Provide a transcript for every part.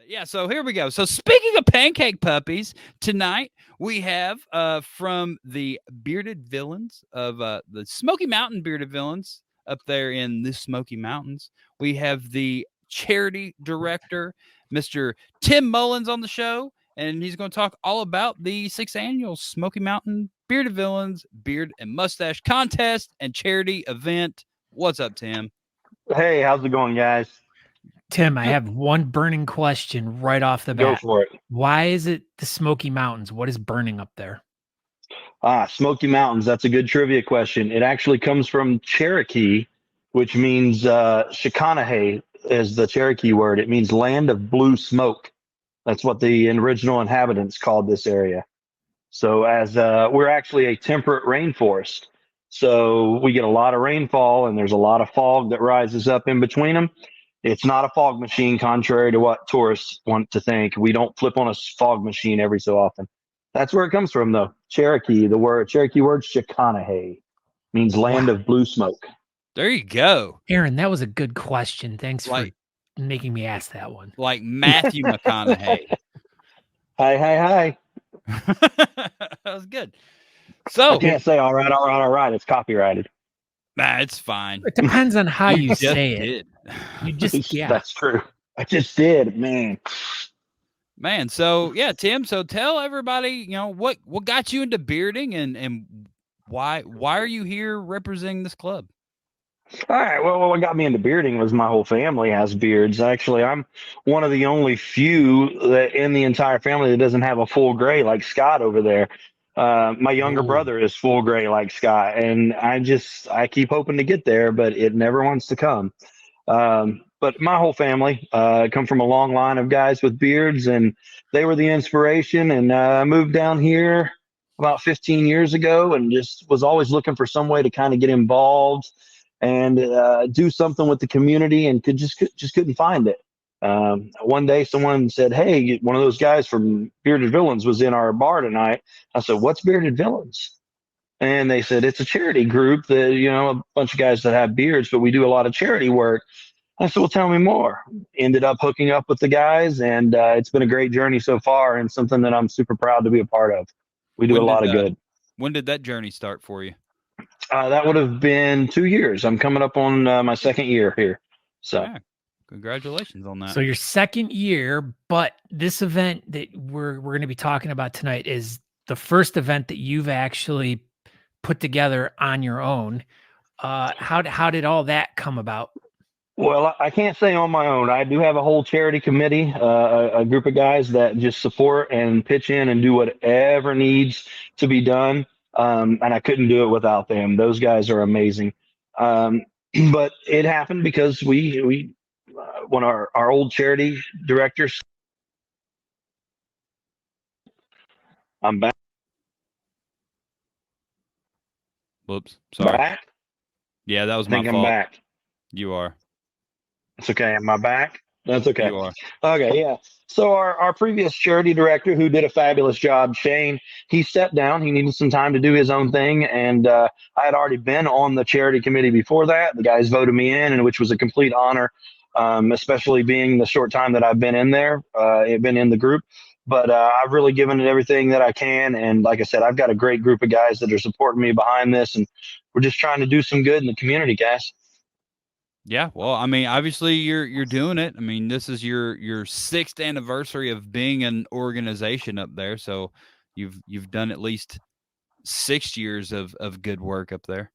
Yeah, so here we go. So speaking of pancake puppies, tonight we have from the bearded villains of the Smoky Mountain bearded villains up there in the Smoky Mountains. We have the charity director, Mr. Tim Mullens, on the show, and he's going to talk all about the sixth annual Smoky Mountain Bearded Villains Beard and Mustache Contest and charity event. What's up, Tim? Hey, how's it going, guys? Tim, I have one burning question right off the Go bat. for it. Why is it the Smoky Mountains? What is burning up there? Smoky Mountains. That's a good trivia question. It actually comes from Cherokee, which means Shikanahay is the Cherokee word. It means land of blue smoke. That's what the original inhabitants called this area. So as we're actually a temperate rainforest. So we get a lot of rainfall and there's a lot of fog that rises up in between them. It's not a fog machine, contrary to what tourists want to think. We don't flip on a fog machine every so often. That's where it comes from, though. Cherokee, Cherokee word Shikanahay means land of blue smoke. There you go. Aaron, that was a good question. Thanks Like- for making me ask that one. Like Matthew McConaughey. Hi. That was good. So I can't say all right. It's copyrighted. nah, it's fine. It depends on how you just say it. did. You just, yeah. That's true. I just did, man. Man, so yeah, Tim. So tell everybody, what got you into bearding and why are you here representing this club? All right. Well, what got me into bearding was my whole family has beards. Actually, I'm one of the only few that in the entire family that doesn't have a full gray like Scott over there. My younger brother is full gray like Scott, and I keep hoping to get there, but it never wants to come. But my whole family come from a long line of guys with beards, and they were the inspiration. And I moved down here about 15 years ago, and just was always looking for some way to kind of get involved and do something with the community, and just couldn't find it. One day someone said, "Hey, one of those guys from Bearded Villains was in our bar tonight." I said, "What's Bearded Villains?" And they said, "It's a charity group that, a bunch of guys that have beards, but we do a lot of charity work." I said, "Well, tell me more." Ended up hooking up with the guys, and it's been a great journey so far, and something that I'm super proud to be a part of. We do a lot of good. When did that journey start for you? That would have been 2 years. I'm coming up on my second year here. So yeah, congratulations on that. So your second year, but this event that we're going to be talking about tonight is the first event that you've actually put together on your own. How did all that come about? Well, I can't say on my own. I do have a whole charity committee, a group of guys that just support and pitch in and do whatever needs to be done. And I couldn't do it without them. Those guys are amazing. But it happened because we when our old charity directors. I'm back. Whoops. Sorry. Back? Yeah, that was I think my I'm fault. back. You are. It's okay. Am I back? That's okay. You are. Okay, yeah. So our previous charity director, who did a fabulous job, Shane, he stepped down. He needed some time to do his own thing, and I had already been on the charity committee before that. The guys voted me in, and which was a complete honor, especially being the short time that I've been in there, been in the group. But I've really given it everything that I can, and like I said, I've got a great group of guys that are supporting me behind this, and we're just trying to do some good in the community, guys. Yeah, well, I mean, obviously you're doing it. I mean, this is your 6th anniversary of being an organization up there, so you've done at least 6 years of good work up there.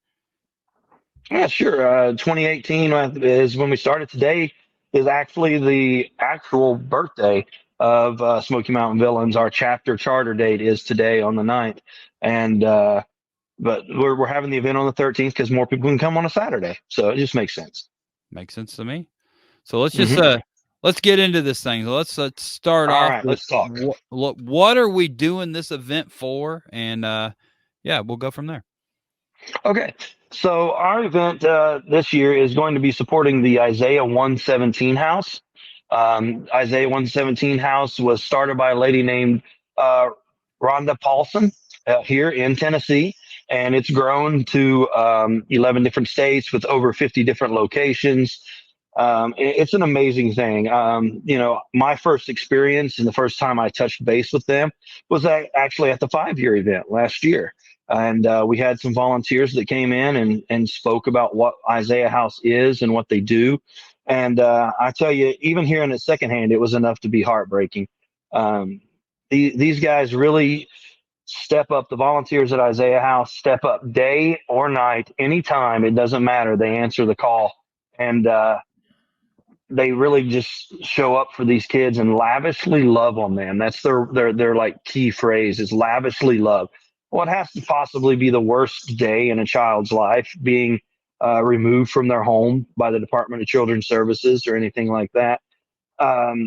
Yeah, sure. 2018 is when we started. Today is actually the actual birthday of Smoky Mountain Villains. Our chapter charter date is today on the 9th, and but we're having the event on the 13th because more people can come on a Saturday, so it just makes sense. Makes sense to me. So let's just let's get into this thing. Let's start All off. right, let's talk. What are we doing this event for? And yeah, we'll go from there. Okay, so our event this year is going to be supporting the Isaiah 117 house. Isaiah 117 house was started by a lady named Rhonda Paulson here in Tennessee. And it's grown to 11 different states with over 50 different locations. It's an amazing thing. My first experience and the first time I touched base with them was actually at the 5-year event last year. And we had some volunteers that came in and spoke about what Isaiah House is and what they do. And I tell you, even hearing it secondhand, it was enough to be heartbreaking. These guys really step up. The volunteers at Isaiah House step up day or night, anytime. It doesn't matter. They answer the call. And they really just show up for these kids and lavishly love on them. That's their like key phrase is lavishly love. What has to possibly be the worst day in a child's life, being removed from their home by the Department of Children's Services or anything like that,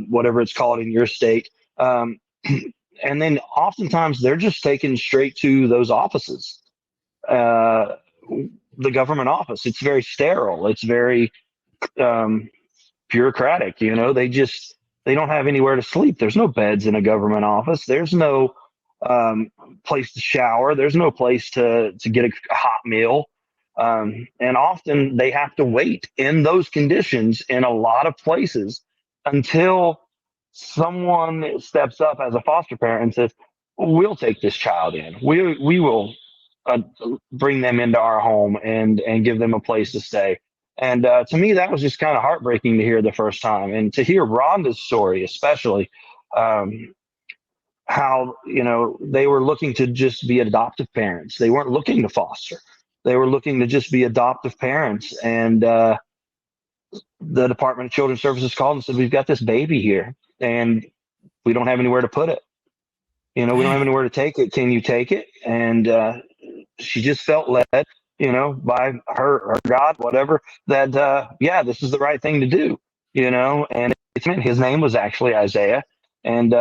whatever it's called in your state. And then oftentimes they're just taken straight to those offices, the government office. It's very sterile. It's very bureaucratic. They don't have anywhere to sleep. There's no beds in a government office. There's no place to shower. There's no place to get a hot meal. And often they have to wait in those conditions in a lot of places until someone steps up as a foster parent and says, we'll take this child in. We will bring them into our home and give them a place to stay. And to me, that was just kind of heartbreaking to hear the first time. And to hear Rhonda's story, especially, how, they were looking to just be adoptive parents. They weren't looking to foster. They were looking to just be adoptive parents. And the Department of Children's Services called and said, we've got this baby here and we don't have anywhere to put it. We don't have anywhere to take it. Can you take it? And she just felt led, by her God, whatever, that, this is the right thing to do, and his name was actually Isaiah. And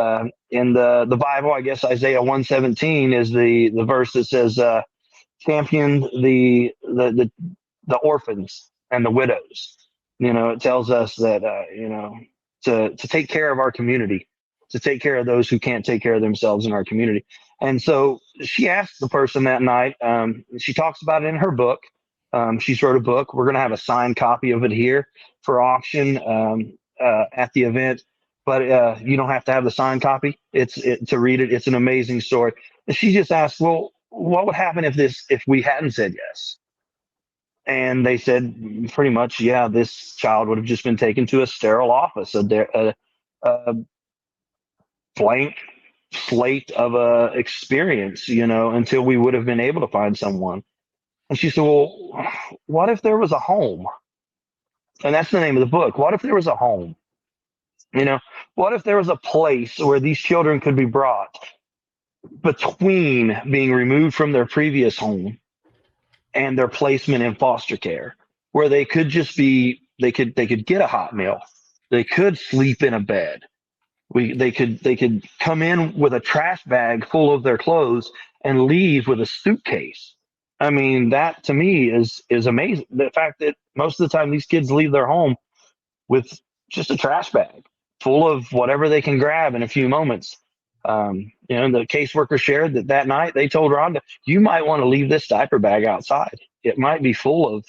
in the Bible, I guess Isaiah 1:17 is the verse that says, champion the orphans and the widows. It tells us that, to take care of our community, to take care of those who can't take care of themselves in our community. And so she asked the person that night, she talks about it in her book. She's wrote a book. We're going to have a signed copy of it here for auction at the event. But you don't have to have the signed copy. To read it. It's an amazing story. And she just asked, well, what would happen if we hadn't said yes? And they said pretty much, this child would have just been taken to a sterile office, a blank slate of a experience, until we would have been able to find someone. And she said, well, what if there was a home? And that's the name of the book. What if there was a home? What if there was a place where these children could be brought between being removed from their previous home and their placement in foster care, where they could just be, they could get a hot meal. They could sleep in a bed. They could come in with a trash bag full of their clothes and leave with a suitcase. I mean, that to me is amazing. The fact that most of the time these kids leave their home with just a trash bag full of whatever they can grab in a few moments. The caseworker shared that night they told Rhonda, you might want to leave this diaper bag outside. It might be full of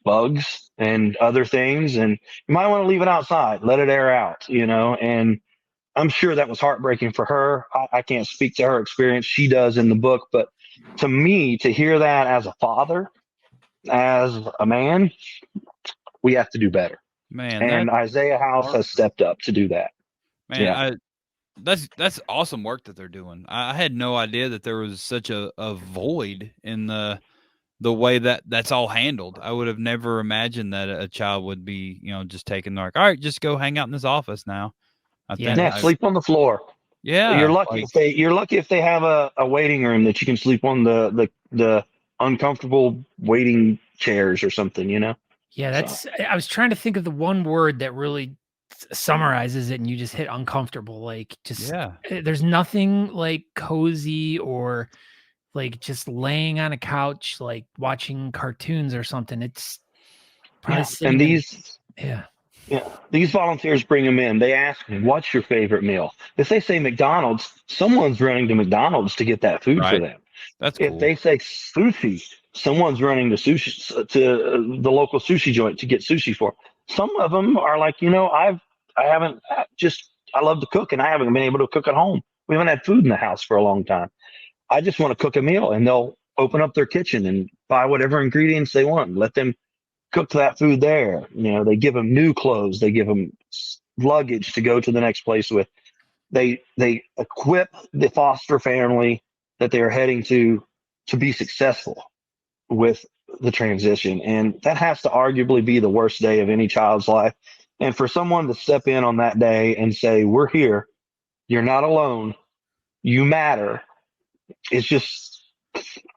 bugs and other things, and you might want to leave it outside, let it air out, and I'm sure that was heartbreaking for her. I can't speak to her experience. She does in the book, but to me, to hear that as a father, as a man, we have to do better. Man, and Isaiah House has stepped up to do that. Man, that's awesome work that they're doing. I had no idea that there was such a void in the way that's all handled. I would have never imagined that a child would be, just taken like, all right, just go hang out in this office now. Sleep on the floor. Yeah, you're lucky if they have a waiting room that you can sleep on the uncomfortable waiting chairs or something. Yeah, I was trying to think of the one word that really summarizes it, and you just hit uncomfortable. Like, there's nothing like cozy or like just laying on a couch, like watching cartoons or something. It's probably these volunteers bring them in. They ask, what's your favorite meal? If they say McDonald's, someone's running to McDonald's to get that food for them. That's cool. If they say sushi, someone's running to the local sushi joint to get sushi for. some of them are like, I love to cook and I haven't been able to cook at home. We haven't had food in the house for a long time. I just want to cook a meal, and they'll open up their kitchen and buy whatever ingredients they want. Let them cook that food there. They give them new clothes. They give them luggage to go to the next place with. They equip the foster family that they are heading to be successful with the transition. And that has to arguably be the worst day of any child's life. And for someone to step in on that day and say, we're here, you're not alone, you matter, it's just,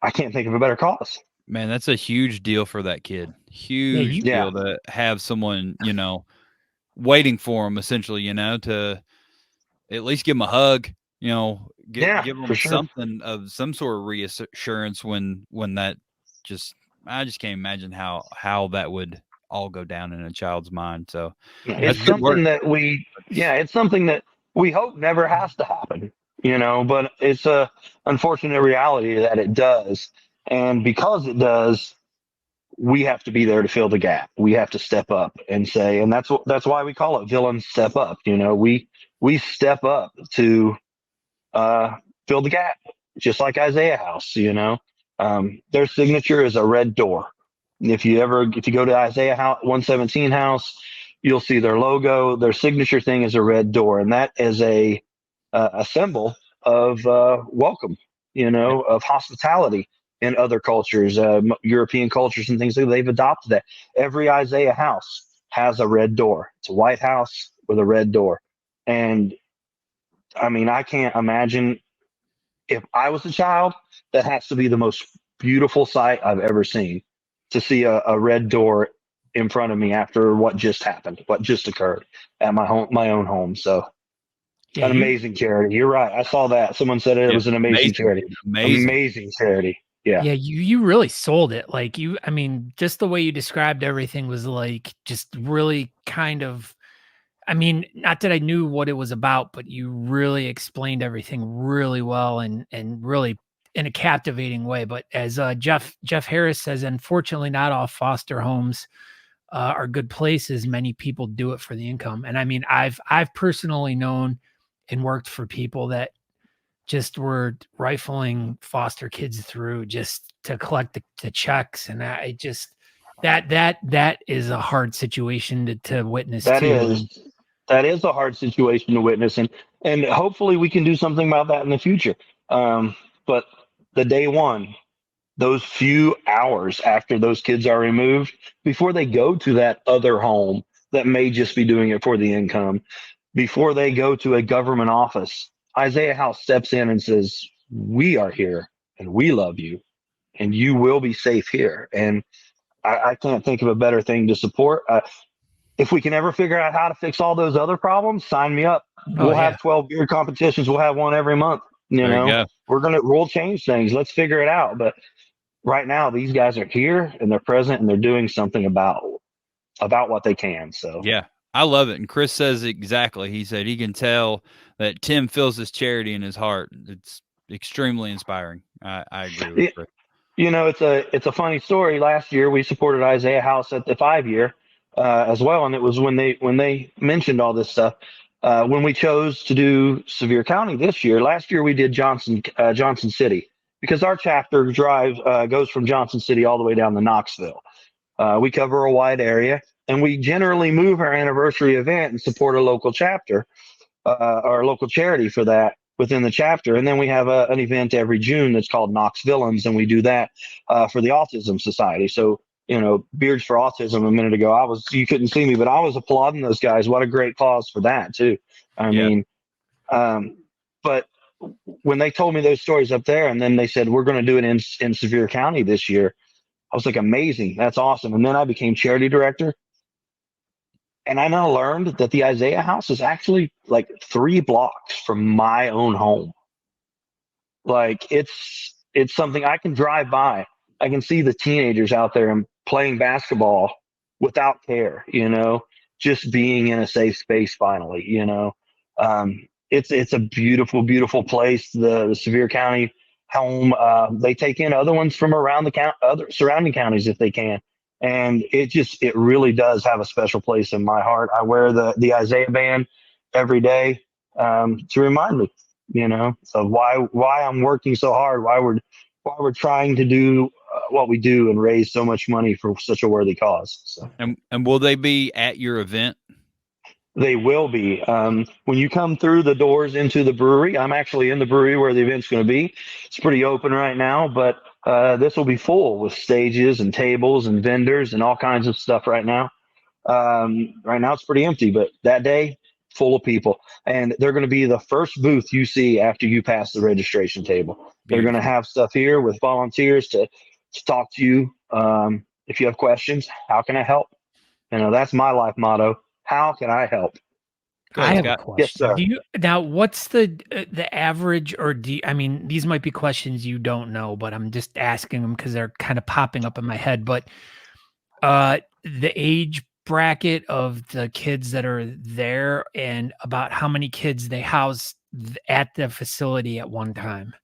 I can't think of a better cause. Man, that's a huge deal for that kid. Huge deal to have someone, waiting for him, essentially, to at least give him a hug, give him something of some sort of reassurance when that I just can't imagine how that would all go down in a child's mind. So it's something it's something that we hope never has to happen, but it's a unfortunate reality that it does. And because it does, we have to be there to fill the gap. We have to step up and say, and that's why we call it Villains Step Up. We step up to fill the gap, just like Isaiah House. Their signature is a red door. If you go to Isaiah House 117 House, you'll see their logo. Their signature thing is a red door, and that is a symbol of welcome, of hospitality. In other cultures, European cultures and things, they've adopted that. Every Isaiah house has a red door. It's a white house with a red door. And I mean, I can't imagine, if I was a child, that has to be the most beautiful sight I've ever seen, to see a red door in front of me after what just happened, what just occurred at my own home. So an amazing charity. You're right. I saw that. Someone said it was an amazing charity. Amazing charity. Yeah. Yeah. You really sold it. Like just the way you described everything was like, just really kind of, not that I knew what it was about, but you really explained everything really well and really in a captivating way. But as Jeff Harris says, unfortunately, not all foster homes are good places. Many people do it for the income. And I've personally known and worked for people that just were rifling foster kids through just to collect the checks. And that is a hard situation to witness. That is a hard situation to witness. And hopefully we can do something about that in the future. But the day one, those few hours after those kids are removed, before they go to that other home that may just be doing it for the income, before they go to a government office, Isaiah House steps in and says, we are here and we love you and you will be safe here. And I can't think of a better thing to support. If we can ever figure out how to fix all those other problems, sign me up. We'll have 12 beard competitions. We'll have one every month. We'll change things. Let's figure it out. But right now, these guys are here and they're present and they're doing something about what they can. So yeah, I love it. And Chris says exactly. He said he can tell that Tim feels this charity in his heart. It's extremely inspiring. I agree with Chris. It's a funny story. Last year, we supported Isaiah House at the 5-year as well, and it was when they mentioned all this stuff. When we chose to do Sevier County this year, last year we did Johnson City, because our chapter goes from Johnson City all the way down to Knoxville. We cover a wide area, and we generally move our anniversary event and support a local chapter, our local charity for that within the chapter. And then we have an event every June that's called Knox Villains, and we do that for the Autism Society. So, Beards for Autism a minute ago, you couldn't see me, but I was applauding those guys. What a great cause for that too. But when they told me those stories up there, and then they said, we're going to do it in Sevier County this year, I was like, amazing. That's awesome. And then I became charity director. And I now learned that the Isaiah House is actually like 3 blocks from my own home. Like it's something I can drive by. I can see the teenagers out there and playing basketball without care, just being in a safe space finally, It's a beautiful, beautiful place. The Sevier County home, they take in other ones from around the other surrounding counties if they can. And it really does have a special place in my heart. I wear the Isaiah band every day to remind me, of why I'm working so hard, why we're trying to do what we do and raise so much money for such a worthy cause. So. And will they be at your event? They will be. When you come through the doors into the brewery, I'm actually in the brewery where the event's going to be. It's pretty open right now, but this will be full with stages and tables and vendors and all kinds of stuff right now. Right now it's pretty empty, but that day, full of people. And they're going to be the first booth you see after you pass the registration table. They're going to have stuff here with volunteers to talk to you. If you have questions, how can I help? That's my life motto. How can I help? I have a question. Yes, sir. Now, what's the average, or these might be questions you don't know, but I'm just asking them because they're kind of popping up in my head. But the age bracket of the kids that are there, and about how many kids they house at the facility at one time.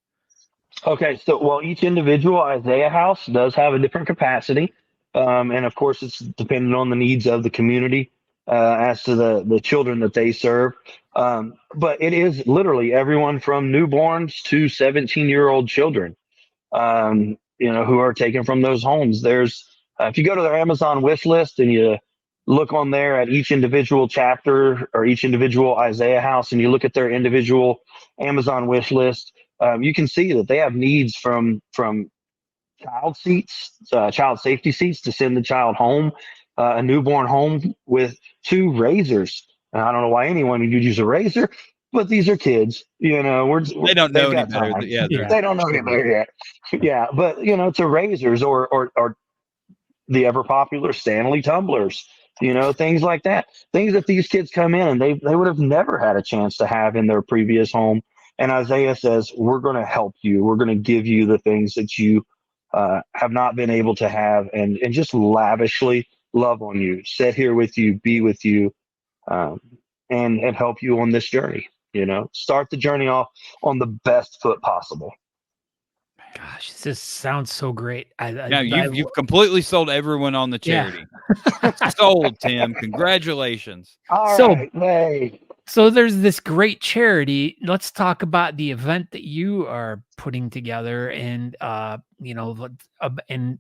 Okay, so each individual Isaiah house does have a different capacity, and of course it's dependent on the needs of the community as to the children that they serve. But it is literally everyone from newborns to 17-year-old children, who are taken from those homes. There's if you go to their Amazon wish list and you look on there at each individual chapter or each individual Isaiah house, and you look at their individual Amazon wish list. You can see that they have needs from child seats, child safety seats to send the child home, a newborn home with 2 razors. And I don't know why anyone would use a razor, but these are kids. They don't know any better. They don't know any better yet. Yeah, but to razors or the ever popular Stanley tumblers. Things like that. Things that these kids come in and they would have never had a chance to have in their previous home. And Isaiah says, we're going to help you. We're going to give you the things that you have not been able to have, and just lavishly love on you, sit here with you, be with you, and help you on this journey. Start the journey off on the best foot possible. Gosh, this sounds so great. You've completely sold everyone on the charity. Yeah. Sold, Tim. Congratulations. All right. Hey. So there's this great charity. Let's talk about the event that you are putting together, and and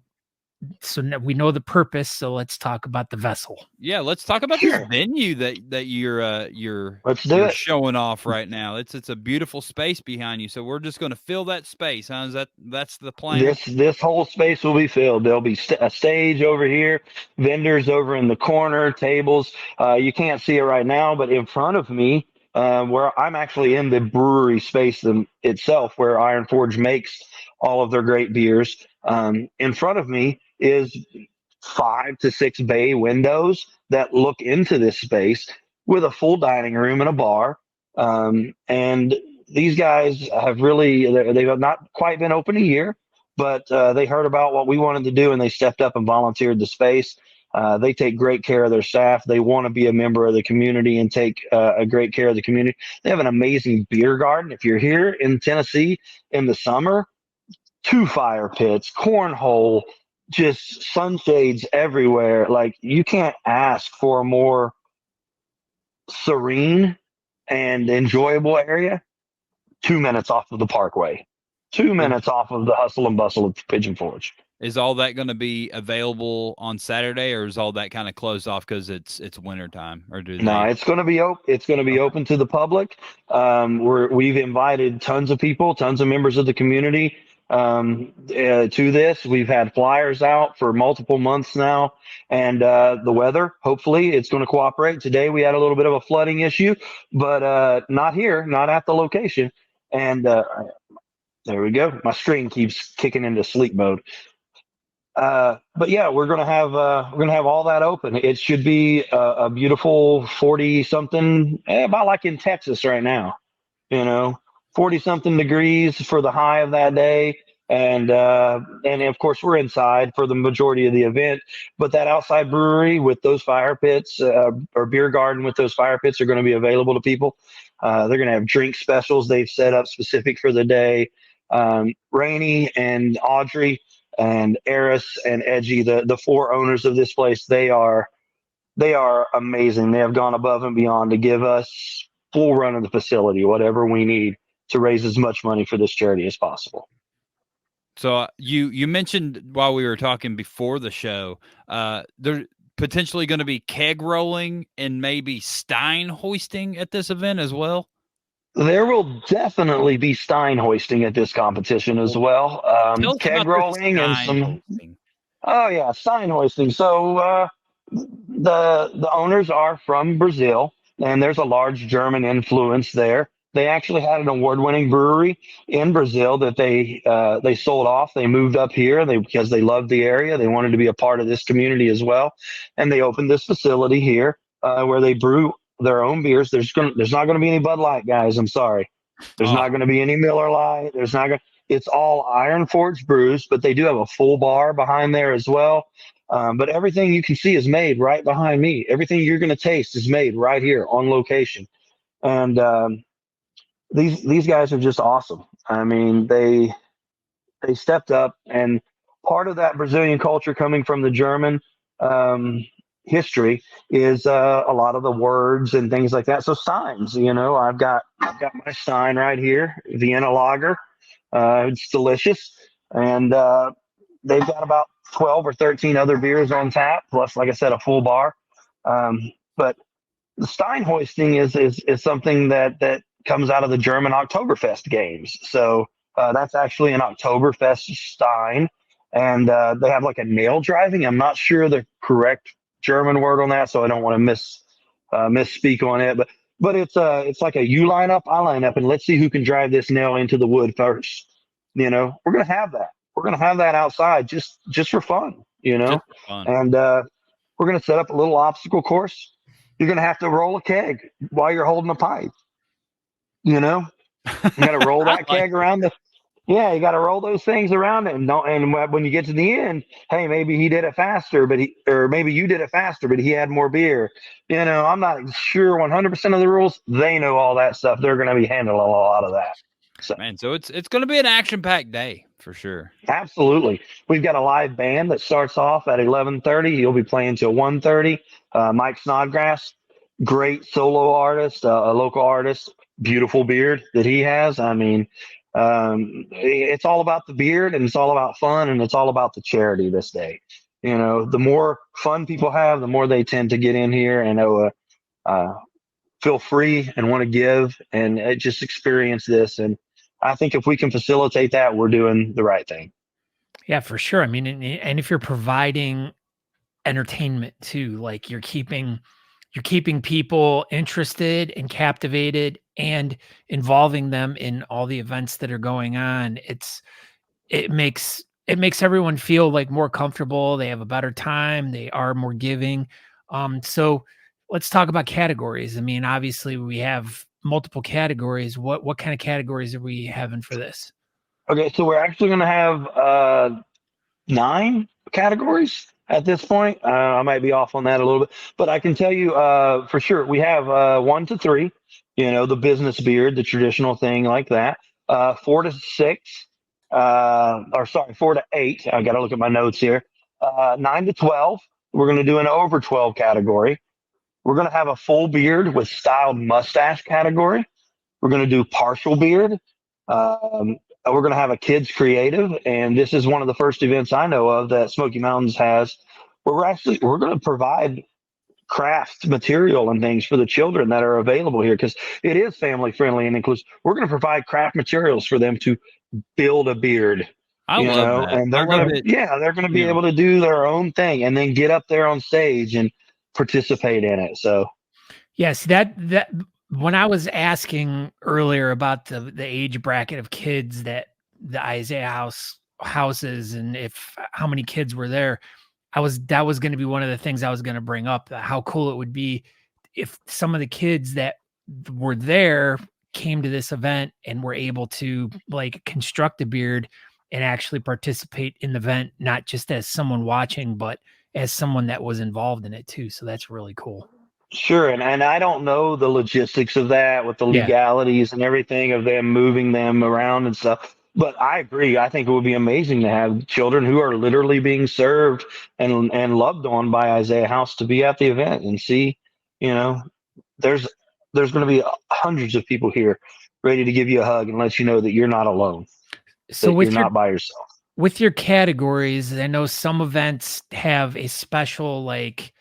so we know the purpose. So let's talk about the vessel. Yeah, let's talk about this venue that you're showing off right now. It's a beautiful space behind you. So we're just going to fill that space, huh? That's the plan? This whole space will be filled. There'll be a stage over here, vendors over in the corner, tables. You can't see it right now, but in front of me, where I'm actually in the brewery space itself, where Iron Forge makes all of their great beers. In front of me is 5 to 6 bay windows that look into this space with a full dining room and a bar. And these guys they have not quite been open a year, but they heard about what we wanted to do and they stepped up and volunteered the space. They take great care of their staff. They want to be a member of the community and take a great care of the community. They have an amazing beer garden. If you're here in Tennessee in the summer, 2 fire pits, cornhole, just sunshades everywhere. Like, you can't ask for a more serene and enjoyable area. 2 minutes off of the Parkway, 2 minutes off of the hustle and bustle of Pigeon Forge. Is all that going to be available on Saturday, or is all that kind of closed off because it's wintertime? Or No, it's going to be open. It's going to be open to the public. We've invited tons of people, tons of members of the community to this. We've had flyers out for multiple months now, and the weather, hopefully it's going to cooperate. Today we had a little bit of a flooding issue, but not here, not at the location. And there we go. My screen keeps kicking into sleep mode. But yeah, we're gonna have all that open. It should be a beautiful 40 something, about like in Texas right now, 40 something degrees for the high of that day. And of course we're inside for the majority of the event, but that outside brewery with those fire pits, or beer garden with those fire pits, are going to be available to people. They're going to have drink specials they've set up specific for the day. Rainey and Audrey, and Eris and Edgy, the four owners of this place. They are amazing. They have gone above and beyond to give us full run of the facility, whatever we need to raise as much money for this charity as possible. So you mentioned while we were talking before the show, there potentially going to be keg rolling and maybe stein hoisting at this event as well. There will definitely be stein hoisting at this competition as well. Tell us Keg about rolling and stein some. hoisting. Oh yeah, stein hoisting. So the owners are from Brazil, and there's a large German influence there. They actually had an award-winning brewery in Brazil that they sold off. They moved up here because they loved the area. They wanted to be a part of this community as well, and they opened this facility here where they brew their own beers. There's not going to be any Bud Light, guys. I'm sorry. There's not going to be any Miller Lite. There's not going. It's all Iron Forge brews, but they do have a full bar behind there as well. But everything you can see is made right behind me. Everything you're going to taste is made right here on location. And these guys are just awesome. I mean, they stepped up, and part of that Brazilian culture coming from the German history is a lot of the words and things like that. So steins, I've got my stein right here, Vienna Lager. It's delicious, and they've got about 12 or 13 other beers on tap, plus, like I said, a full bar. But the stein hoisting is something that comes out of the German Oktoberfest games. So that's actually an Oktoberfest stein, and they have like a nail driving. I'm not sure the correct German word on that, so I don't want to misspeak on it. But it's like a you line up, I line up, and let's see who can drive this nail into the wood first. We're gonna have that. We're gonna have that outside just for fun. Just for fun. And we're gonna set up a little obstacle course. You're gonna have to roll a keg while you're holding a pipe. You got to roll that keg around the. Yeah, you got to roll those things around it, and when you get to the end, hey, maybe he did it faster, or maybe you did it faster, but he had more beer. I'm not sure 100% of the rules. They know all that stuff. They're going to be handling a lot of that. So it's going to be an action-packed day for sure. Absolutely. We've got a live band that starts off at 11:30. He'll be playing till 1:30. Mike Snodgrass, great solo artist, a local artist, beautiful beard that he has. I mean, it's all about the beard, and it's all about fun, and it's all about the charity this day. The more fun people have, the more they tend to get in here and feel free and want to give and just experience this. And I think if we can facilitate that, we're doing the right thing. Yeah, for sure. I mean, and if you're providing entertainment too, like you're keeping people interested and captivated and involving them in all the events that are going on, it makes everyone feel like more comfortable. They have a better time. They are more giving. So let's talk about categories. I mean, obviously we have multiple categories. What kind of categories are we having for this? Okay, so we're actually going to have 9 categories at this point. I might be off on that a little bit, but I can tell you for sure we have 1 to 3. The business beard, the traditional thing like that. 4 to 6, 4 to 8. I got to look at my notes here. 9 to 12. We're going to do an over 12 category. We're going to have a full beard with styled mustache category. We're going to do partial beard. We're going to have a kids creative, and this is one of the first events I know of that Smoky Mountains has, where we're going to provide craft material and things for the children that are available here, because it is family friendly and inclusive. We're going to provide craft materials for them to build a beard. I love that. And they're going to be able to do their own thing and then get up there on stage and participate in it. So yes, that when I was asking earlier about the age bracket of kids that the Isaiah houses and how many kids were there, that was going to be one of the things I was going to bring up, how cool it would be if some of the kids that were there came to this event and were able to like construct a beard and actually participate in the event, not just as someone watching, but as someone that was involved in it too. So that's really cool. Sure. And I don't know the logistics of that with the legalities and everything of them moving them around and stuff. But I agree. I think it would be amazing to have children who are literally being served and loved on by Isaiah House to be at the event and see, you know, there's there's going to be hundreds of people here ready to give you a hug and let you know that you're not alone, So that you're not by yourself. with your categories, I know some events have a special like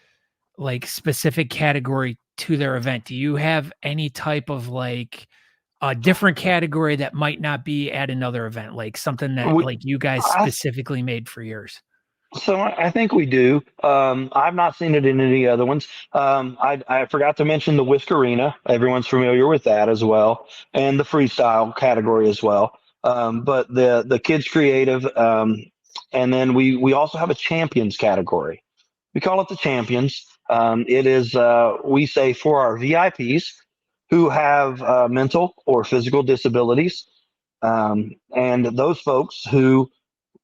specific category to their event. Do you have any type of like a different category that might not be at another event, like something that We, like you guys I, specifically made for yours? so I think we do. I've not seen it in any other ones. I forgot to mention the Whiskerina. Everyone's familiar with that as well, and the freestyle category as well. But the kids creative, and then we also have a champions category. We call it the champions. It is we say for our VIPs who have mental or physical disabilities, and those folks who,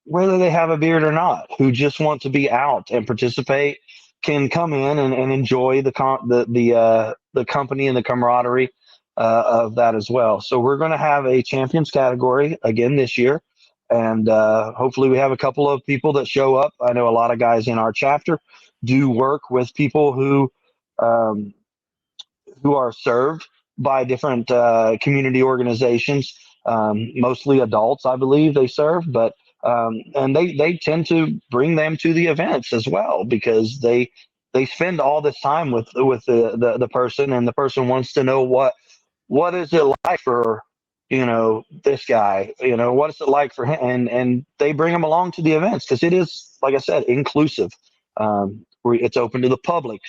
whether they have a beard or not, who just want to be out and participate, can come in and enjoy the company and the camaraderie of that as well. So we're going to have a champions category again this year, and hopefully we have a couple of people that show up. I know a lot of guys in our chapter do work with people um, who are served by different community organizations, mostly adults, I believe they serve, but and they tend to bring them to the events as well because they spend all this time with the person, and the person wants to know what is it like for this guy, what is it like for him, and they bring him along to the events because it is, like I said, inclusive. It's open to the public,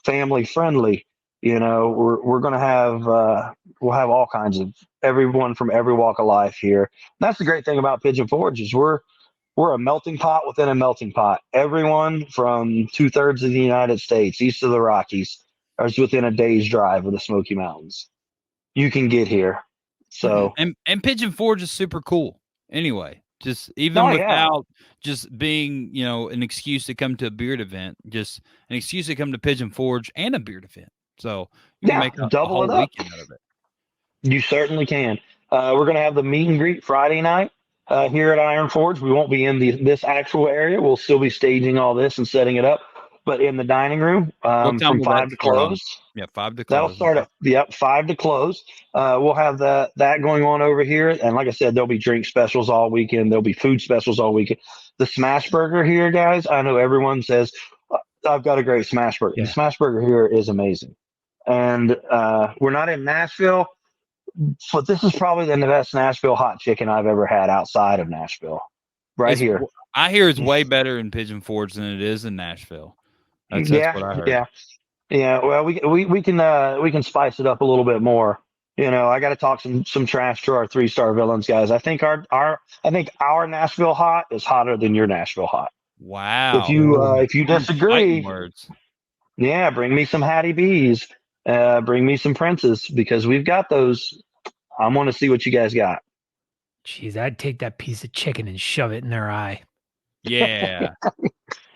family friendly. We're going to have we'll have all kinds of everyone from every walk of life here. And that's the great thing about Pigeon Forge is we're a melting pot within a melting pot. Everyone from 2/3 of the United States, east of the Rockies, is within a day's drive of the Smoky Mountains. You can get here. So and Pigeon Forge is super cool. Anyway, just even Oh, yeah. without just being, an excuse to come to a beard event, just an excuse to come to Pigeon Forge and a beard event. So you can Yeah, make a double whole it up. weekend out of it. You certainly can. We're going to have the meet and greet Friday night here at Iron Forge. We won't be in this actual area. We'll still be staging all this and setting it up, but in the dining room What time from will that 5 to start on? close. Yeah, 5 to That'll close. start Okay. at 5 to close. We'll have that going on over here, and like I said, there'll be drink specials all weekend. There'll be food specials all weekend. The Smash Burger here, guys. I know everyone says I've got a great Smash Burger. Yeah. The Smash Burger here is amazing, and we're not in Nashville, but this is probably the best Nashville hot chicken I've ever had outside of Nashville. Right here. I hear it's way better in Pigeon Forge than it is in Nashville. That's what I heard. Yeah. Well, we can spice it up a little bit more. I got to talk some trash to our 3-star villains guys. I think our Nashville hot is hotter than your Nashville hot. Wow. If you disagree, words. yeah, bring me some Hattie B's. Bring me some Princes because we've got those. I want to see what you guys got. Jeez, I'd take that piece of chicken and shove it in their eye. Yeah.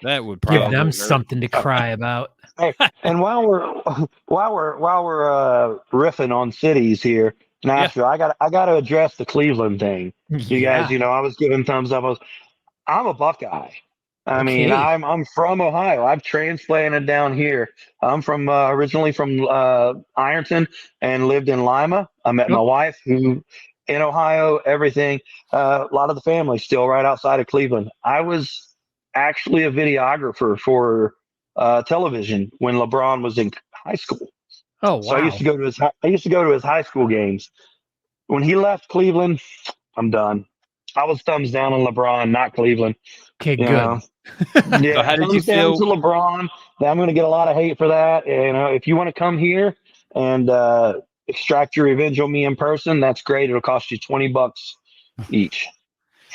That would probably Give them hurt. something to cry about. Hey, and while we're riffing on cities here, Nashville, I got to address the Cleveland thing. You guys, I was giving thumbs up. I'm a Buckeye. I mean, I'm from Ohio. I've transplanted down here. I'm from originally from Ironton and lived in Lima. I met my wife who in Ohio, everything. A lot of the family still right outside of Cleveland. I was actually a videographer for television when LeBron was in high school. Oh, wow. So I used to go to his high school games. When he left Cleveland, I'm done. I was thumbs down on LeBron, not Cleveland. Okay, good. Yeah. So how did you feel? To LeBron, I'm going to get a lot of hate for that. If you want to come here and extract your revenge on me in person, that's great. It'll cost you $20 each.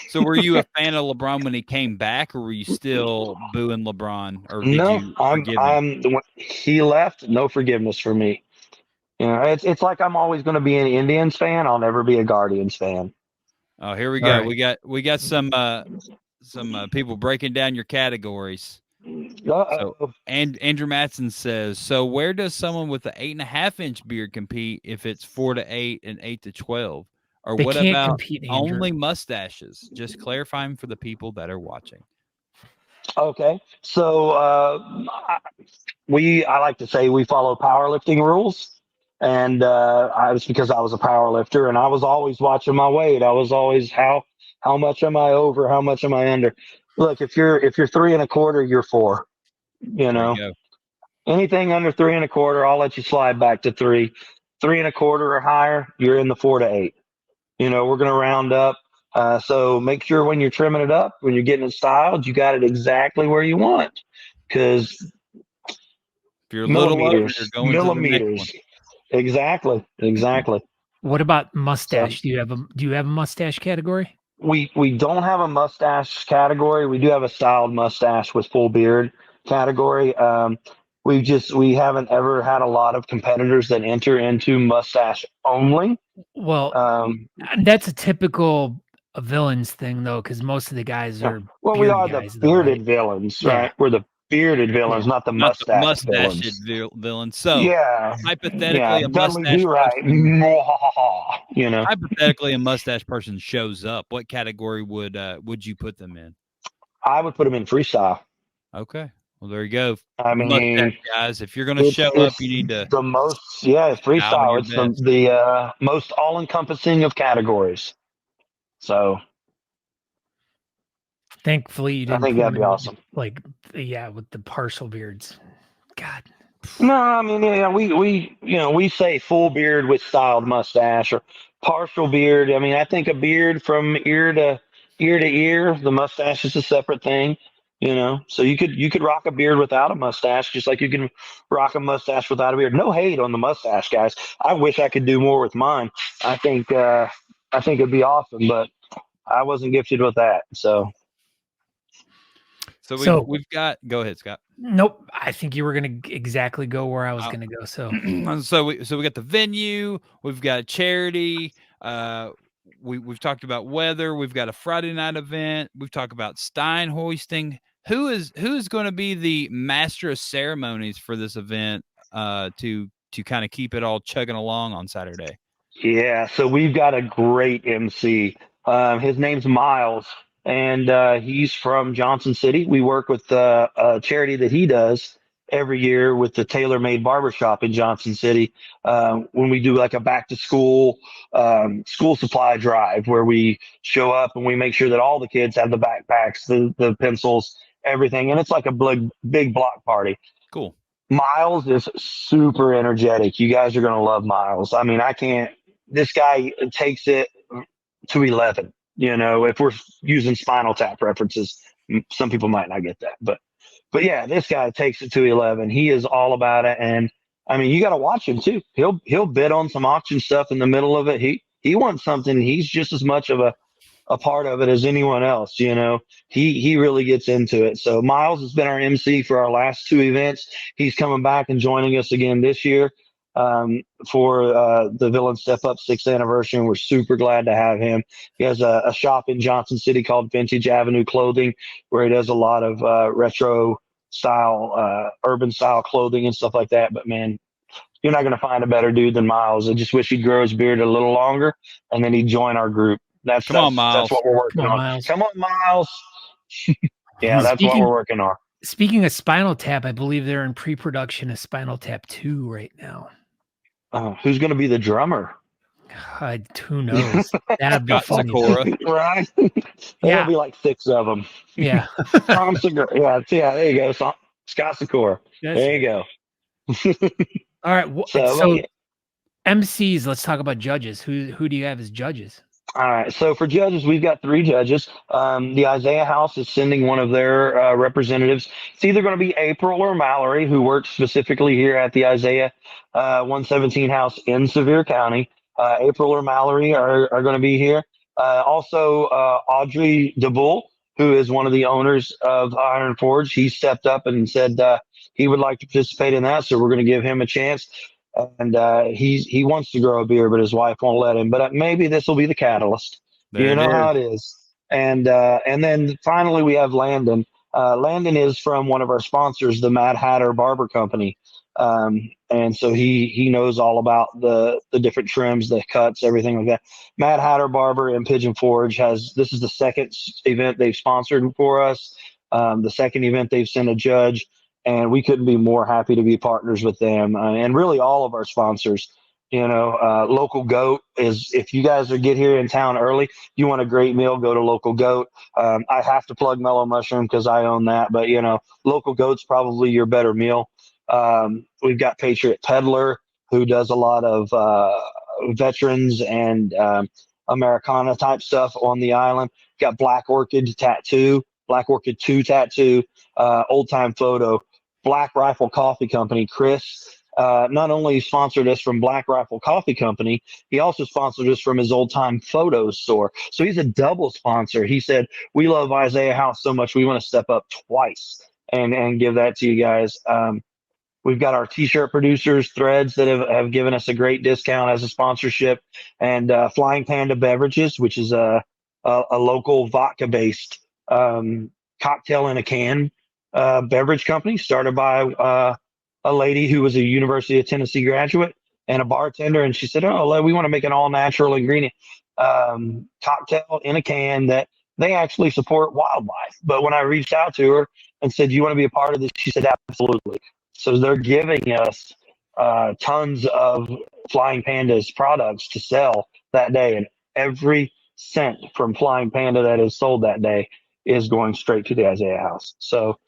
So were you a fan of LeBron when he came back, or were you still booing LeBron? Or did you forgive him? When he left, no forgiveness for me. It's like I'm always going to be an Indians fan. I'll never be a Guardians fan. Oh, here we go. Right. We got some people breaking down your categories. So, and Andrew Matson says, so where does someone with an 8.5-inch beard compete if it's 4 to 8 and 8 to 12? Or They what can't about compete, Andrew. only mustaches? Just clarifying for the people that are watching. Okay, so I like to say we follow powerlifting rules, and it's because I was a power lifter, and I was always watching my weight. I was always how much am I over? How much am I under? Look, if you're 3.25, you're 4. You There know, you go. anything under 3.25, I'll let you slide back to 3. 3.25 or higher, you're in the 4 to 8. We're going to round up. So make sure when you're trimming it up, when you're getting it styled, you got it exactly where you want. Because If you're a little over, you're millimeters, going to the next one. millimeters. Exactly. What about So mustache? Do you have a mustache category? we don't have a mustache category. We do have a styled mustache with full beard category. We haven't ever had a lot of competitors that enter into mustache only. Well, Um, that's a typical villains thing though, because most of the guys Yeah. are Well, we beard are the guys, though, right? bearded villains, Yeah, right? We're the bearded yeah. villains, not the Not the mustache mustached villains. villain. So Yeah, yeah. hypothetically, a Dudley mustache Do Right. person. You know, Hypothetically, a mustache person shows up. What category would you put them in? I would put them in freestyle. Okay. Well, there you go. I Mustache mean, guys. If you're going to it's show up, you need to the most, yeah, style freestyle. your It's the best. most all encompassing of categories. So Thankfully, you I didn't think put that'd them be in awesome. like with the partial beards. God, No, I mean, yeah, we say full beard with styled mustache or partial beard. I mean, I think a beard from ear to ear. The mustache is a separate thing. So you could rock a beard without a mustache, just like you can rock a mustache without a beard. No hate on the mustache, guys. I wish I could do more with mine. I think it'd be awesome, but I wasn't gifted with that. So So so we've got. Go ahead, Scott. nope. I think you were gonna exactly go where I was gonna go. So So we got the venue. We've got a charity. We've talked about weather. We've got a Friday night event. We've talked about Stein hoisting. Who is going to be the master of ceremonies for this event? To kind of keep it all chugging along on Saturday. yeah, so we've got a great MC. His name's Miles, and he's from Johnson City. We work with a charity that he does every year with the Tailor Made Barbershop in Johnson City. When we do like a back to school school supply drive, where we show up and we make sure that all the kids have the backpacks, the pencils, everything, and it's like a big block party. Cool. Miles is super energetic. You guys are going to love Miles. I mean, I can't, this guy takes it to 11. If we're using Spinal Tap references, some people might not get that. But yeah, this guy takes it to 11. He is all about it. And I mean, you got to watch him too. He'll bid on some auction stuff in the middle of it. He wants something. He's just as much of a part of it as anyone else. He really gets into it. So Miles has been our MC for our last 2 events. He's coming back and joining us again this year for the Villain Step Up 6th anniversary. And we're super glad to have him. He has a shop in Johnson City called Vintage Avenue Clothing, where he does a lot of retro style, urban style clothing and stuff like that. But man, you're not going to find a better dude than Miles. I just wish he'd grow his beard a little longer and then he'd join our group. That's Come on, Miles. what we're working come on, on. Miles. Come on, Miles. Yeah, that's what we're working on. Speaking of Spinal Tap, I believe they're in pre-production of Spinal Tap 2 right now. Who's going to be the drummer? Who knows? That'd be Scott funny. Sakura. Right? Yeah. There'll be like 6 of them. Yeah. Tom Segura. Yeah, there you go. Scott Sakura. There you go. All right. So So MCs, let's talk about judges. Who do you have as judges? all right. So for judges, we've got 3 judges. The Isaiah House is sending one of their representatives. It's either going to be April or Mallory, who works specifically here at the Isaiah 117 House in Sevier County. April or Mallory are going to be here. Also, Audrey DeBull, who is one of the owners of Iron Forge, he stepped up and said he would like to participate in that. So we're going to give him a chance. And he wants to grow a beard, but his wife won't let him. But maybe this will be the catalyst. You know how it is. And then finally we have Landon. Landon is from one of our sponsors, the Mad Hatter Barber Company. And so he knows all about the different trims, the cuts, everything like that. Mad Hatter Barber and Pigeon Forge this is the second event they've sponsored for us. The second event they've sent a judge, and we couldn't be more happy to be partners with them, and really all of our sponsors. Local Goat is, if you guys get here in town early, you want a great meal, go to Local Goat. I have to plug Mellow Mushroom because I own that, but Local Goat's probably your better meal. We've got Patriot Peddler, who does a lot of veterans and Americana type stuff on the island. Got Black Orchid 2 Tattoo, Old Time Photo, Black Rifle Coffee Company. Chris not only sponsored us from Black Rifle Coffee Company, he also sponsored us from his Old Time Photos store. So he's a double sponsor. He said, we love Isaiah House so much, we want to step up twice and give that to you guys. We've got our t-shirt producers, Threads, that have given us a great discount as a sponsorship, and Flying Panda Beverages, which is a local vodka-based cocktail in a can beverage company started by a lady who was a University of Tennessee graduate and a bartender. And she said, oh, we want to make an all-natural ingredient cocktail in a can that they actually support wildlife. But when I reached out to her and said, do you want to be a part of this? She said, absolutely. So they're giving us tons of Flying Panda's products to sell that day. And every cent from Flying Panda that is sold that day is going straight to the Isaiah House. So,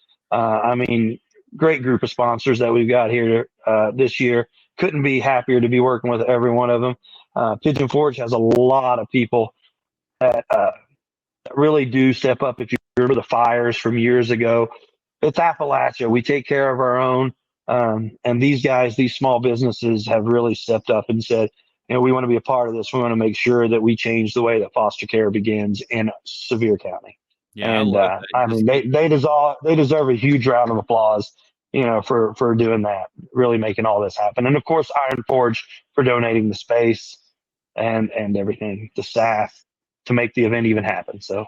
great group of sponsors that we've got here this year. Couldn't be happier to be working with every one of them. Pigeon Forge has a lot of people that really do step up. If you remember the fires from years ago, it's Appalachia. We take care of our own. And these guys, these small businesses have really stepped up and said, we want to be a part of this. We want to make sure that we change the way that foster care begins in Sevier County. Yeah, and they deserve a huge round of applause, for doing that, really making all this happen. And of course, Iron Forge for donating the space and everything, the staff, to make the event even happen. So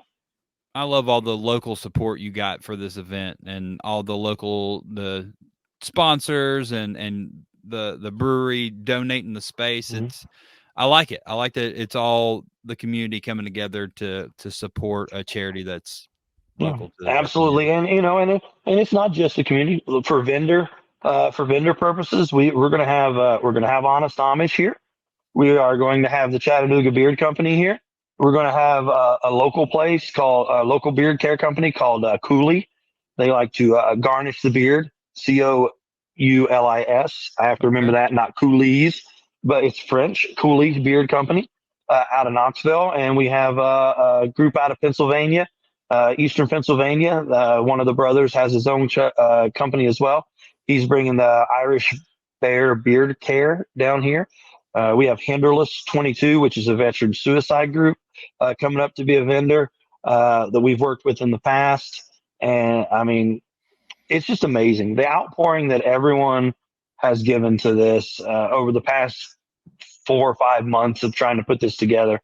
I love all the local support you got for this event, and all the sponsors and the brewery donating the space. Mm-hmm. I like it. I like that it's all the community coming together to support a charity that's local. Absolutely. And and it's not just the community. For vendor purposes, we're gonna have Honest Amish here. We are going to have the Chattanooga Beard Company here. We're going to have a local place called a local beard care company called Cooley. They like to garnish the beard. Coulis. I have to remember that, not Coolies, but it's French. Cooley Beard Company out of Knoxville. And we have a group out of Pennsylvania, Eastern Pennsylvania. One of the brothers has his own company as well. He's bringing the Irish Bear Beard Care down here. We have Hinderless 22, which is a veteran suicide group, coming up to be a vendor that we've worked with in the past. And it's just amazing. The outpouring that everyone has given to this over the past 4 or 5 months of trying to put this together,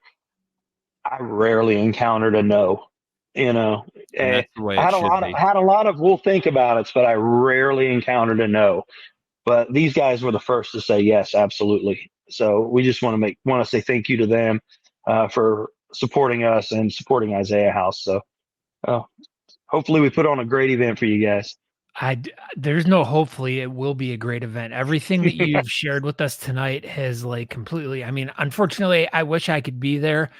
I rarely encountered a no. That's the way I had a lot of we'll think about it, but I rarely encountered a no. But these guys were the first to say yes, absolutely. So we just want to say thank you to them for supporting us and supporting Isaiah House. So hopefully we put on a great event for you guys. There's no hopefully, it will be a great event. Everything that you've shared with us tonight has completely, unfortunately, I wish I could be there,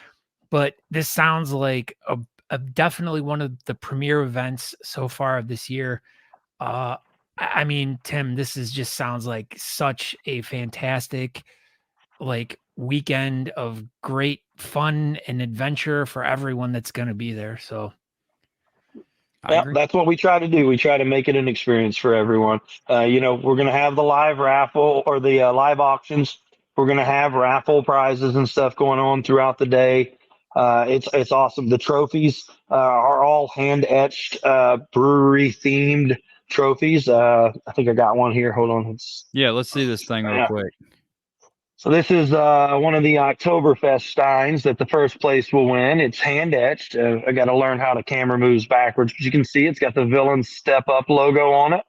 but this sounds like a definitely one of the premier events so far of this year. Tim, this just sounds like such a fantastic weekend of great fun and adventure for everyone that's going to be there. So that's what we try to do. We try to make it an experience for everyone. We're going to have the live raffle or the live auctions. We're going to have raffle prizes and stuff going on throughout the day. It's awesome. The trophies are all hand etched, brewery themed trophies. I think I got one here. Hold on. Let's see this thing real quick. So this is one of the Oktoberfest steins that the first place will win. It's hand etched. I got to learn how the camera moves backwards, but you can see it's got the Villains Step Up logo on it.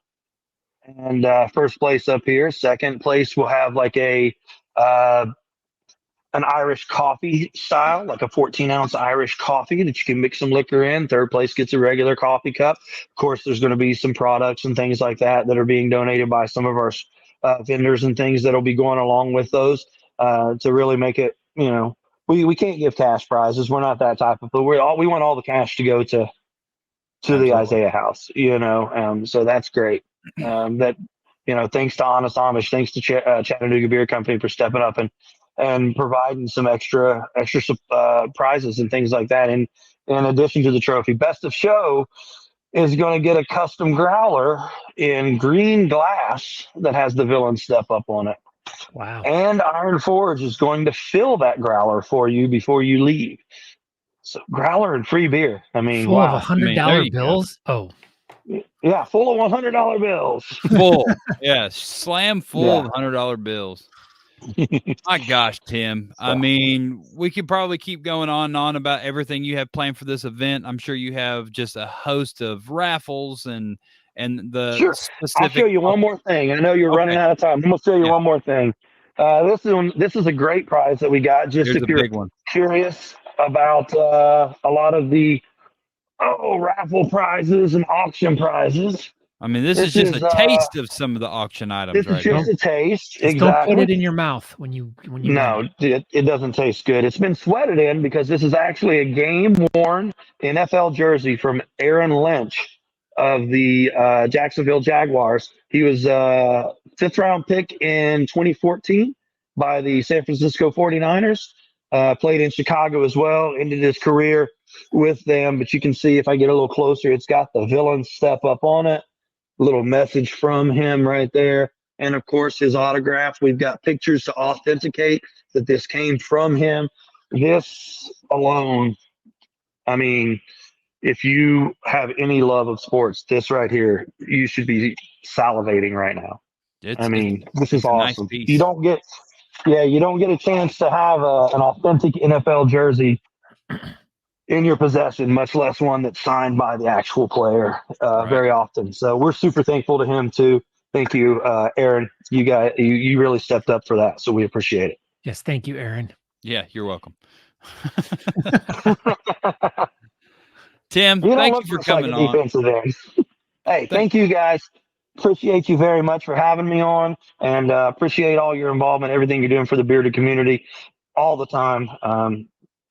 and first place up here. Second place will have like uh, an Irish coffee style, like a 14-ounce Irish coffee that you can mix some liquor in. Third place gets a regular coffee cup. Of course, there's going to be some products and things like that that are being donated by some of our vendors and things that'll be going along with those to really make it. We can't give cash prizes. We're not that type of. But we want all the cash to go to the Absolutely. Isaiah House. So that's great. Thanks to Honest Amish, thanks to Chattanooga Beer Company for stepping up and providing some extra prizes and things like that. And in addition to the trophy, Best of Show is going to get a custom growler in green glass that has the villain step up on it. Wow. And Iron Forge is going to fill that growler for you before you leave. So growler and free beer. I mean, Full wow. of $100 bills. Oh, Yeah, full of $100 bills. Full. Yeah, slam full Yeah. of $100 bills. My gosh, Tim. I mean, we could probably keep going on and on about everything you have planned for this event. I'm sure you have just a host of raffles and the Sure. specific. I'll show you one more thing. I know you're running out of time. I'm going to show you one more thing. This is a great prize that we got. Just Here's if a you're big one. curious about a lot of the raffle prizes and auction prizes. I mean, this is just a taste of some of the auction items, This right? is just a taste. Just exactly. Don't put it in your mouth when you. No, it doesn't taste good. It's been sweated in because this is actually a game-worn NFL jersey from Aaron Lynch of the Jacksonville Jaguars. He was a fifth-round pick in 2014 by the San Francisco 49ers. Played in Chicago as well, ended his career with them. But you can see if I get a little closer, it's got the villain step up on it. Little message from him right there. And of course, his autograph. We've got pictures to authenticate that this came from him. This alone, I mean, if you have any love of sports, this right here, you should be salivating right now. This is awesome. Nice You don't get a chance to have an authentic NFL jersey in your possession, much less one that's signed by the actual player very often. So we're super thankful to him too. Thank you, Aaron. You really stepped up for that. So we appreciate it. Yes. Thank you, Aaron. Yeah, you're welcome. Tim, thank you for coming on. Hey, thank you guys. Appreciate you very much for having me on, and appreciate all your involvement, everything you're doing for the bearded community all the time.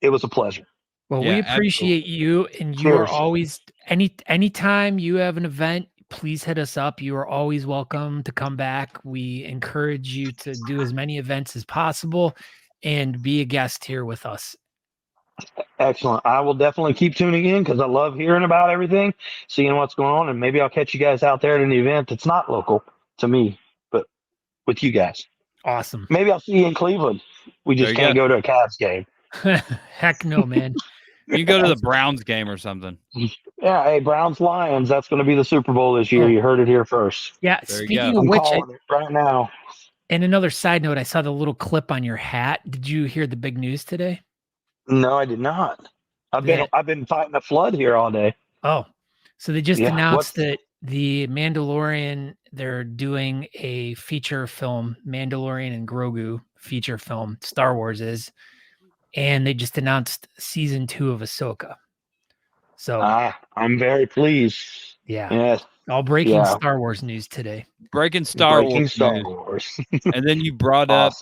It was a pleasure. Well, we appreciate you, and you are always anytime you have an event, please hit us up. You are always welcome to come back. We encourage you to do as many events as possible and be a guest here with us. Excellent. I will definitely keep tuning in because I love hearing about everything, seeing what's going on, and maybe I'll catch you guys out there at an event that's not local to me, but with you guys. Awesome. Maybe I'll see you in Cleveland. We just can't go to a Cavs game. Heck no, man. You go to the Browns game or something. Yeah, hey, Browns Lions. That's going to be the Super Bowl this year. You heard it here first. Yeah. Speaking of which, right now. And another side note, I saw the little clip on your hat. Did you hear the big news today? No, I did not. I've been fighting a flood here all day. Oh, so they just announced that the Mandalorian, they're doing a feature film, Mandalorian and Grogu feature film, Star Wars is. And they just announced season 2 of Ahsoka. So I'm very pleased. Yeah. Yes. All breaking Star Wars news today. Breaking Star Wars. And then you brought up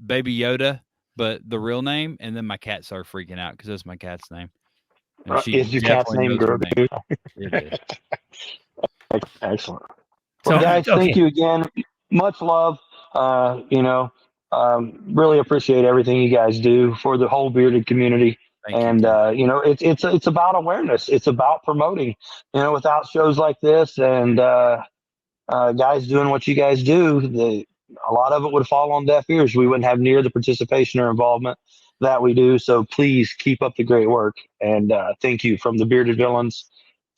Baby Yoda, but the real name, and then my cat started freaking out because that's my cat's name. And is your cat's name Grogu? It is. Excellent. Well, guys, thank you again. Much love. Really appreciate everything you guys do for the whole bearded community. It's about awareness. It's about promoting. Without shows like this and guys doing what you guys do, a lot of it would fall on deaf ears. We wouldn't have near the participation or involvement that we do. So please keep up the great work. And thank you from the Bearded Villains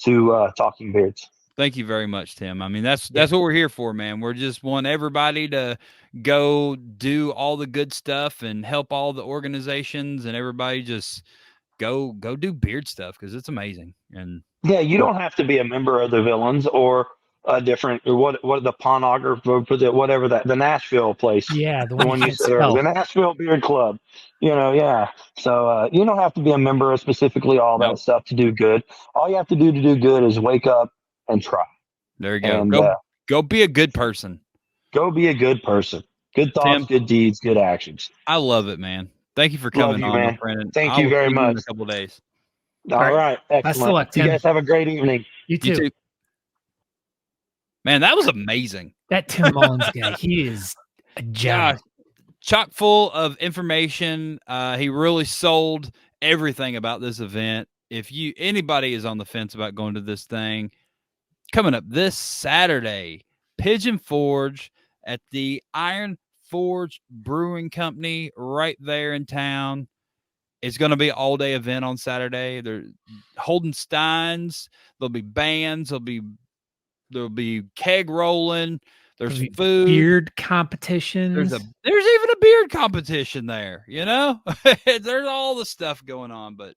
to Talking Beards. Thank you very much, Tim. I mean, that's what we're here for, man. We're just want everybody to go do all the good stuff and help all the organizations, and everybody just go do beard stuff because it's amazing. And you don't have to be a member of the Villains or a different what the Ponographer, whatever that the Nashville place. Yeah, the The one you one you can't said earlier, spell. the Nashville Beard Club. Yeah. So you don't have to be a member of specifically all that Nope. stuff to do good. All you have to do good is wake up and try. There you go. And Go be a good person. go be a good person. Good thoughts, Tim, good deeds, good actions. I love it, man. Thank you for Love coming you, on, my man. friend. And Thank I you will very see you in much. a couple of days. All right. right. Best of Excellent. luck, You Tim. guys have a great evening. You You too. too. Man, that was amazing. That Tim Mullens guy, he is a gem. Gosh, chock full of information. He really sold everything about this event. If anybody is on the fence about going to this thing, coming up this Saturday, Pigeon Forge at the Iron Forge Brewing Company right there in town. It's going to be an all-day event on Saturday. They're holding steins. There'll be bands. There'll be keg rolling. There's There'll be food. beard competitions. There's even a beard competition there. There's all the stuff going on. But